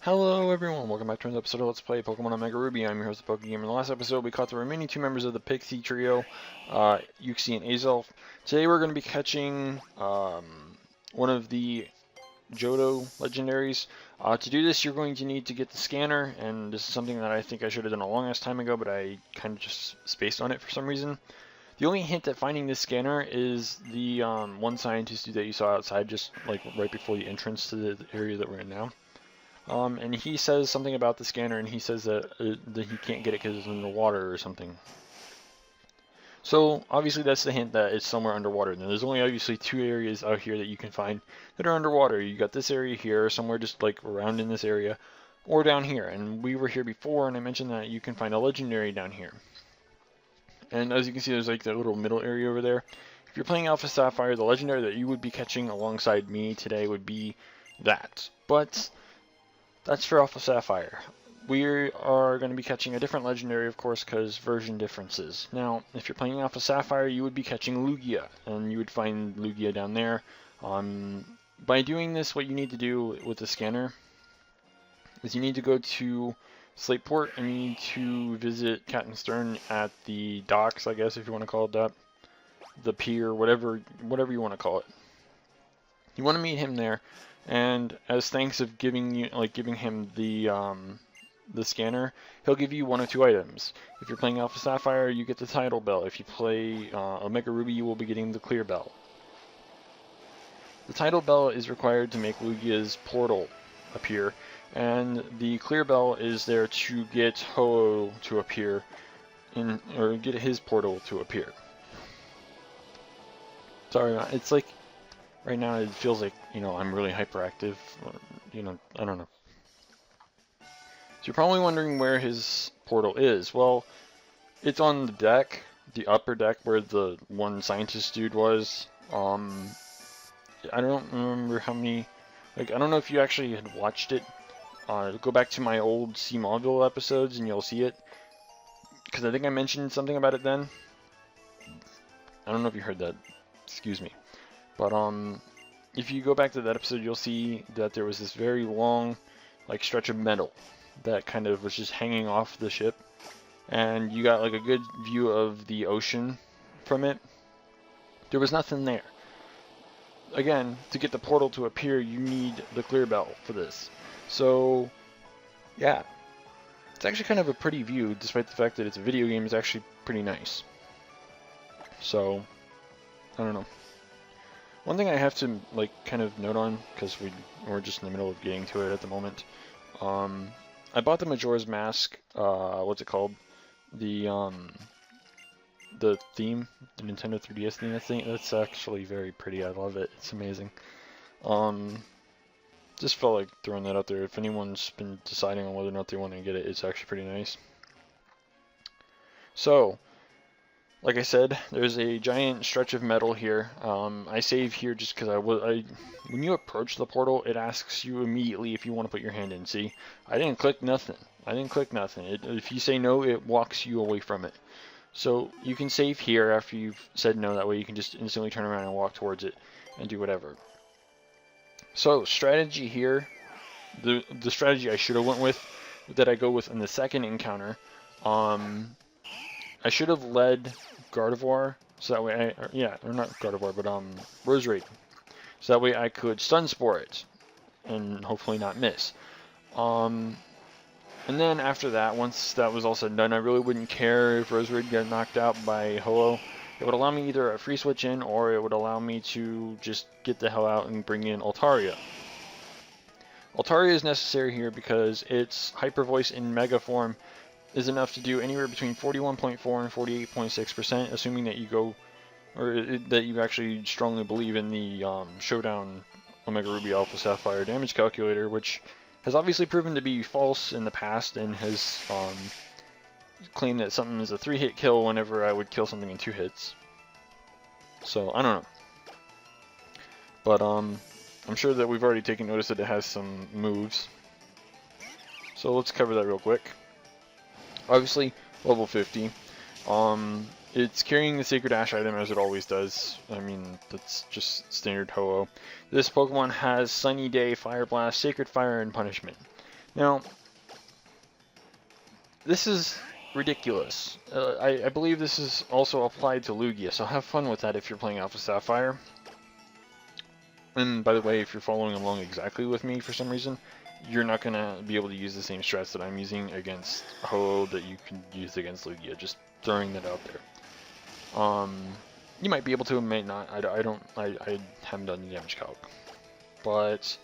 Hello everyone, welcome back to another episode of Let's Play Pokemon Omega Ruby. I'm your host, the PokeGamer. In the last episode, we caught the remaining two members of the Pixie Trio, Uxie and Azelf. Today we're going to be catching one of the HoOh legendaries. To do this, you're going to need to get the scanner, and this is something that I think I should have done a long ass time ago, but I kind of just spaced on it for some reason. The only hint at finding this scanner is the one scientist dude that you saw outside, just like right before the entrance to the area that we're in now. And he says something about the scanner, and he says that he can't get it because it's underwater or something. So obviously that's the hint that it's somewhere underwater. Now there's only obviously two areas out here that you can find that are underwater. You got this area here, somewhere just like around in this area, or down here. And we were here before, and I mentioned that you can find a legendary down here. And as you can see, there's like that little middle area over there. If you're playing Alpha Sapphire, the legendary that you would be catching alongside me today would be that. But that's for Alpha Sapphire. We are going to be catching a different legendary, of course, because version differences. Now, if you're playing Alpha Sapphire, you would be catching Lugia, and you would find Lugia down there. By doing this, what you need to do with the scanner is you need to go to Slateport, and you need to visit Captain Stern at the docks, I guess, if you want to call it that. The pier, whatever you want to call it. You want to meet him there. And as thanks of giving him the scanner, he'll give you one of two items. If you're playing Alpha Sapphire, you get the Tidal Bell. If you play Omega Ruby, you will be getting the Clear Bell. The Tidal Bell is required to make Lugia's portal appear, and the Clear Bell is there to get HoOh to appear, or get his portal to appear. Sorry, it's like right now it feels like, I'm really hyperactive, or, I don't know. So you're probably wondering where his portal is. Well, it's on the deck, the upper deck where the one scientist dude was. I don't remember how many, I don't know if you actually had watched it. Go back to my old C Mauville episodes and you'll see it. Because I think I mentioned something about it then. I don't know if you heard that. Excuse me. But if you go back to that episode, you'll see that there was this very long, stretch of metal that kind of was just hanging off the ship, and you got a good view of the ocean from it. There was nothing there. Again, to get the portal to appear, you need the Clear Bell for this. So, yeah, it's actually kind of a pretty view, despite the fact that it's a video game. It's actually pretty nice. So, I don't know. One thing I have to kind of note on, because we're just in the middle of getting to it at the moment. I bought the Majora's Mask. What's it called? The theme, the Nintendo 3DS theme. That's actually very pretty. I love it. It's amazing. Just felt like throwing that out there. If anyone's been deciding on whether or not they want to get it, it's actually pretty nice. So, like I said, there's a giant stretch of metal here. I save here just because when you approach the portal, it asks you immediately if you want to put your hand in. See, I didn't click nothing. If you say no, it walks you away from it. So you can save here after you've said no. That way you can just instantly turn around and walk towards it and do whatever. So strategy here, the strategy I should have went with, that I go with in the second encounter. I should have led Gardevoir, so that way or not Gardevoir, but Roserade, so that way I could Stun Spore it, and hopefully not miss. And then after that, once that was all said and done, I really wouldn't care if Roserade got knocked out by HoOh. It would allow me either a free switch in, or it would allow me to just get the hell out and bring in Altaria. Altaria is necessary here because its Hyper Voice in Mega form is enough to do anywhere between 41.4 and 48.6%, assuming that you go, or that you actually strongly believe in the Showdown Omega Ruby Alpha Sapphire damage calculator, which has obviously proven to be false in the past, and has claimed that something is a 3-hit kill whenever I would kill something in 2 hits. So, I don't know. But I'm sure that we've already taken notice that it has some moves. So let's cover that real quick. Obviously, level 50. It's carrying the Sacred Ash item as it always does. I mean, that's just standard HoOh. This Pokemon has Sunny Day, Fire Blast, Sacred Fire, and Punishment. Now, this is ridiculous. I believe this is also applied to Lugia, so have fun with that if you're playing Alpha Sapphire. And by the way, if you're following along exactly with me for some reason, you're not going to be able to use the same strats that I'm using against HoOh that you can use against Lugia. Just throwing that out there. You might be able to, may not. I haven't done the damage calc. But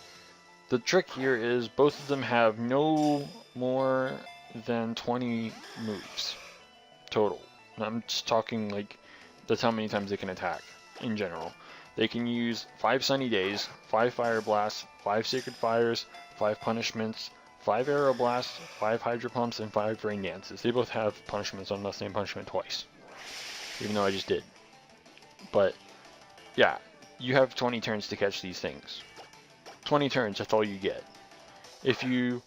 the trick here is both of them have no more than 20 moves total. And I'm just talking like that's how many times they can attack in general. They can use 5 Sunny Days, 5 Fire Blasts, 5 Sacred Fires, 5 Punishments, 5 Arrow Blasts, 5 Hydro Pumps, and 5 Rain Dances. They both have punishments. I'm not saying punishment twice, even though I just did. But yeah, you have 20 turns to catch these things. 20 turns, that's all you get. If you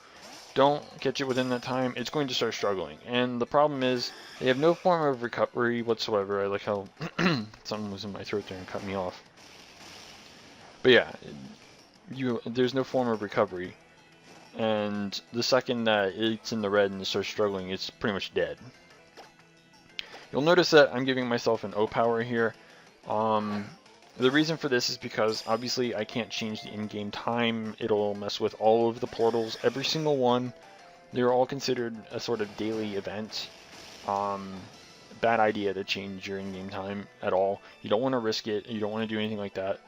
don't catch it within that time, it's going to start struggling. And the problem is, they have no form of recovery whatsoever. I like how something was in my throat there and cut me off. But yeah, there's no form of recovery. And the second that it's in the red and it starts struggling, it's pretty much dead. You'll notice that I'm giving myself an O power here. The reason for this is because obviously I can't change the in-game time. It'll mess with all of the portals, every single one. They're all considered a sort of daily event. Bad idea to change your in-game time at all. You don't want to risk it. You don't want to do anything like that.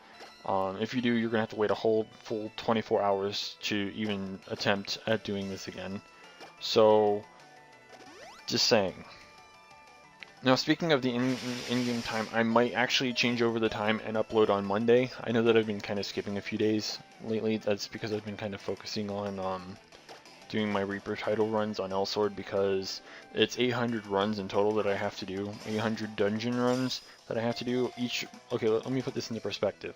If you do, you're going to have to wait a whole full 24 hours to even attempt at doing this again. So, just saying. Now, speaking of the in-game time, I might actually change over the time and upload on Monday. I know that I've been kind of skipping a few days lately. That's because I've been kind of focusing on doing my Reaper title runs on Elsword, because it's 800 runs in total that I have to do. 800 dungeon runs that I have to do. Okay, let me put this into perspective.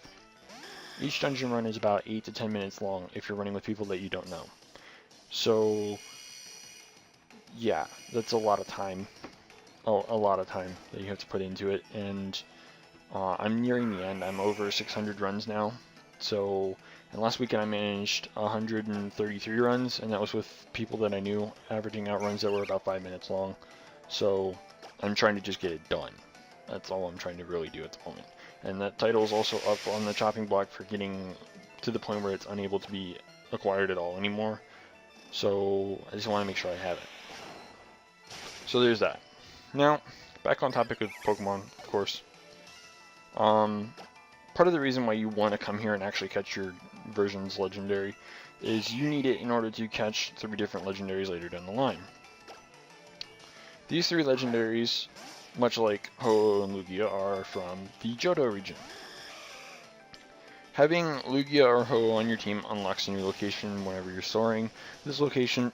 Each dungeon run is about 8 to 10 minutes long if you're running with people that you don't know. So, yeah, that's a lot of time. Oh, a lot of time that you have to put into it, and I'm nearing the end. I'm over 600 runs now. So, and last weekend I managed 133 runs, and that was with people that I knew, averaging out runs that were about 5 minutes long. So, I'm trying to just get it done. That's all I'm trying to really do at the moment. And that title is also up on the chopping block for getting to the point where it's unable to be acquired at all anymore. So, I just want to make sure I have it. So there's that. Now, back on topic of Pokemon, of course. Part of the reason why you want to come here and actually catch your version's legendary is you need it in order to catch 3 different legendaries later down the line. These 3 legendaries, much like HoOh and Lugia, are from the Johto region. Having Lugia or HoOh on your team unlocks a new location whenever you're soaring. This location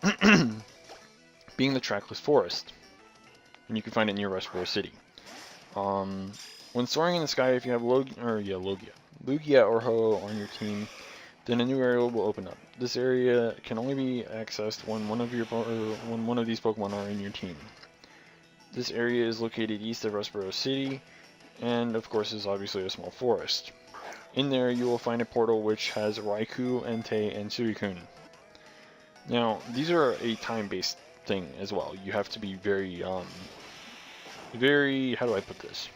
being the Trackless Forest. And you can find it near Westboro City. When soaring in the sky, if you have Lugia or HoOh on your team, then a new area will open up. This area can only be accessed when one of these Pokemon are in your team. This area is located east of Westboro City, and of course is obviously a small forest. In there, you will find a portal which has Raikou, Entei, and Suicune. Now, these are a time-based thing as well. You have to be very, how do I put this?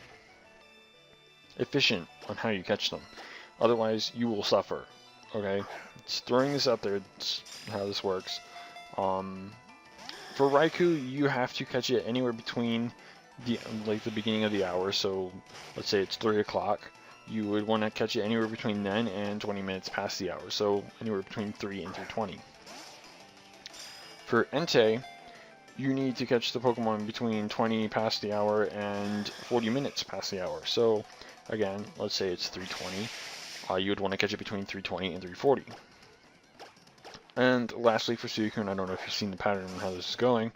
Efficient on how you catch them. Otherwise, you will suffer. Okay? Just throwing this out there, that's how this works. For Raikou, you have to catch it anywhere between the beginning of the hour. So, let's say it's 3 o'clock. You would want to catch it anywhere between then and 20 minutes past the hour. So, anywhere between 3 and 3:20. For Entei, you need to catch the Pokemon between 20 past the hour and 40 minutes past the hour. So, again, let's say it's 3:20. You would want to catch it between 3:20 and 3:40. And lastly, for Suicune, I don't know if you've seen the pattern and how this is going,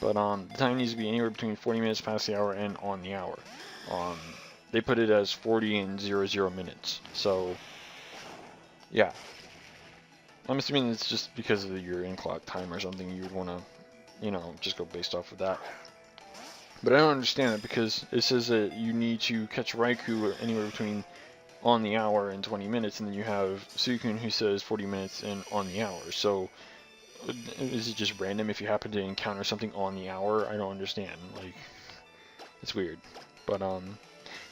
but the time needs to be anywhere between 40 minutes past the hour and on the hour. They put it as 40 and 00 minutes. So, yeah. I'm assuming it's just because of your in-clock time or something. You would want to, just go based off of that. But I don't understand it, because it says that you need to catch Raikou anywhere between on the hour and 20 minutes, and then you have Suicune who says 40 minutes and on the hour. So is it just random if you happen to encounter something on the hour? I don't understand. Like, it's weird. But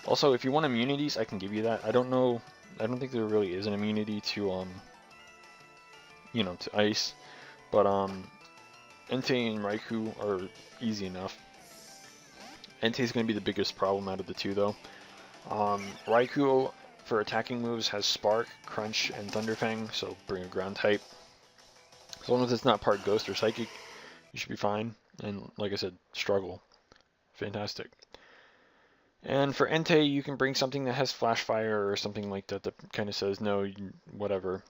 also, if you want immunities, I can give you that. I don't know. I don't think there really is an immunity to you know, to ice. But Entei and Raikou are easy enough. Entei is going to be the biggest problem out of the two, though. Raikou, for attacking moves, has Spark, Crunch, and Thunderfang, so bring a ground type. As long as it's not part Ghost or Psychic, you should be fine. And like I said, Struggle. Fantastic. And for Entei, you can bring something that has Flash Fire or something like that that kind of says, no, whatever.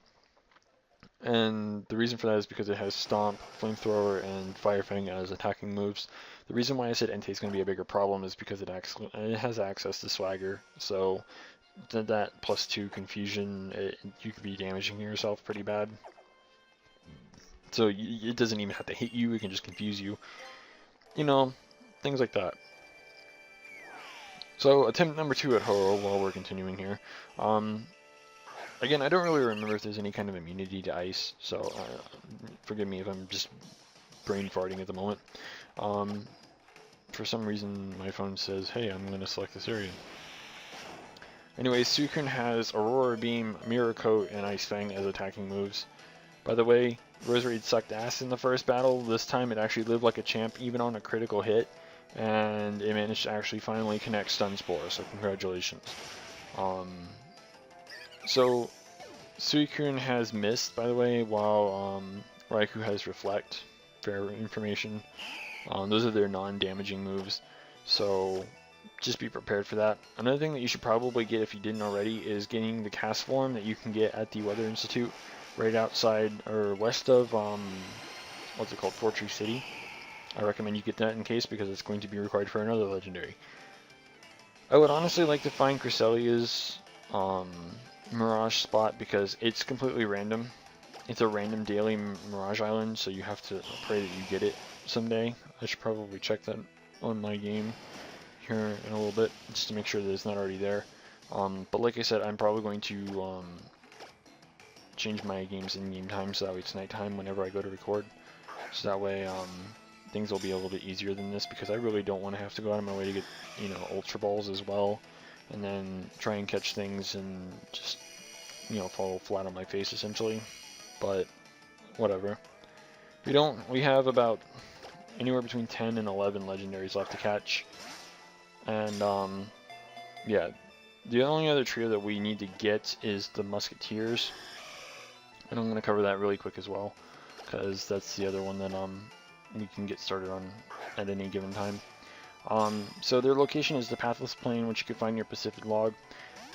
And the reason for that is because it has Stomp, Flamethrower, and Fire Fang as attacking moves. The reason why I said Entei is going to be a bigger problem is because it has access to Swagger, so that +2 confusion, you could be damaging yourself pretty bad. So it doesn't even have to hit you, it can just confuse you. You know, things like that. So attempt number 2 at HoOh while we're continuing here. Again, I don't really remember if there's any kind of immunity to ice, so forgive me if I'm just brain farting at the moment. For some reason, my phone says, hey, I'm going to select this area. Anyway, Suicune has Aurora Beam, Mirror Coat, and Ice Fang as attacking moves. By the way, Roserade sucked ass in the first battle. This time it actually lived like a champ, even on a critical hit, and it managed to actually finally connect Stun Spore, so congratulations. So, Suicune has Mist, by the way, while Raikou has Reflect, for information. Those are their non-damaging moves, so just be prepared for that. Another thing that you should probably get if you didn't already is getting the cast form that you can get at the Weather Institute right outside or west of what's it called, Fortree City. I recommend you get that in case because it's going to be required for another legendary. I would honestly like to find Cresselia's Mirage spot because it's completely random. It's a random daily Mirage Island, so you have to pray that you get it someday. I should probably check that on my game here in a little bit, just to make sure that it's not already there. But like I said, I'm probably going to change my games in game time so that way it's nighttime whenever I go to record. So that way things will be a little bit easier than this because I really don't want to have to go out of my way to get, you know, Ultra Balls as well. And then try and catch things and just, you know, fall flat on my face essentially. But whatever. We have about anywhere between 10 and 11 legendaries left to catch. And yeah, the only other trio that we need to get is the Musketeers. And I'm going to cover that really quick as well, because that's the other one that we can get started on at any given time. So their location is the Pathless Plain, which you can find in your Pacific log.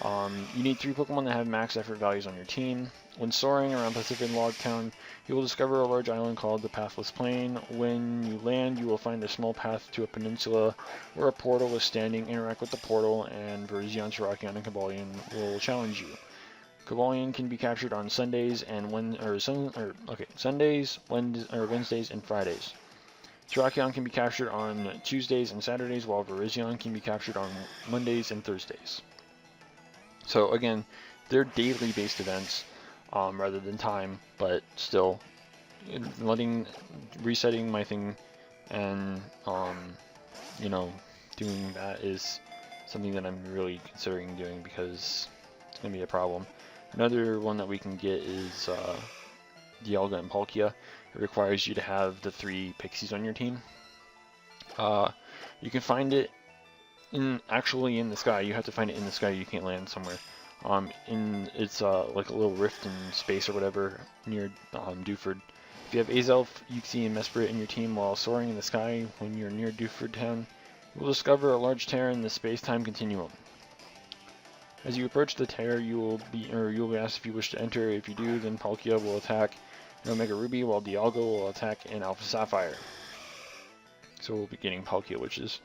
You need 3 Pokemon that have max effort values on your team. When soaring around Pacific Log Town, you will discover a large island called the Pathless Plain. When you land, you will find a small path to a peninsula where a portal is standing. Interact with the portal, and Virizion, Terrakion, and Cobalion will challenge you. Cobalion can be captured on Sundays and Sundays, Wednesdays, and Fridays. Terrakion can be captured on Tuesdays and Saturdays, while Virizion can be captured on Mondays and Thursdays. So again, they're daily based events rather than time, but still, resetting my thing and you know, doing that is something that I'm really considering doing because it's gonna be a problem. Another one that we can get is Dialga and Palkia. It requires you to have the 3 Pixies on your team. You can find it actually in the sky. You have to find it in the sky. You can't land somewhere. It's like a little rift in space or whatever near Dewford. If you have Azelf, Uxie, and Mesprit in your team while soaring in the sky when you're near Dewford Town, you will discover a large tear in the space-time continuum. As you approach the tear, you will be asked if you wish to enter. If you do, then Palkia will attack an Omega Ruby, while Dialga will attack an Alpha Sapphire. So we'll be getting Palkia, which is,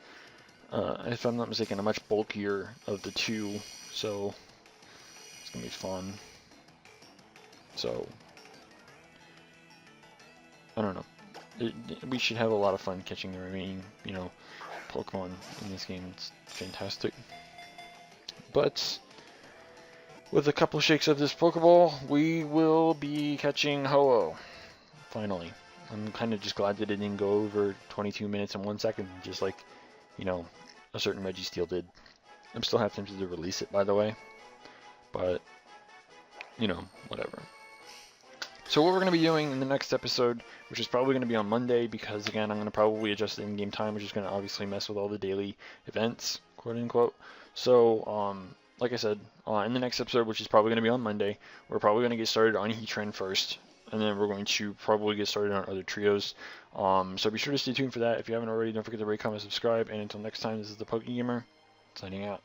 if I'm not mistaken, a much bulkier of the two. So it's gonna be fun. So I don't know. We should have a lot of fun catching the remaining, you know, Pokemon in this game. It's fantastic. But with a couple shakes of this Pokeball, we will be catching HoOh. Finally. I'm kind of just glad that it didn't go over 22 minutes and 1 second, just like, you know, a certain Registeel did. I'm still half tempted to release it, by the way, but, you know, whatever. So what we're going to be doing in the next episode, which is probably going to be on Monday, because again, I'm going to probably adjust the in-game time, which is going to obviously mess with all the daily events, quote unquote. So, like I said, in the next episode, which is probably going to be on Monday, we're probably going to get started on Heatran first, and then we're going to probably get started on other trios. So be sure to stay tuned for that. If you haven't already, don't forget to rate, comment, subscribe, and until next time, this is the PokeGamer, signing out.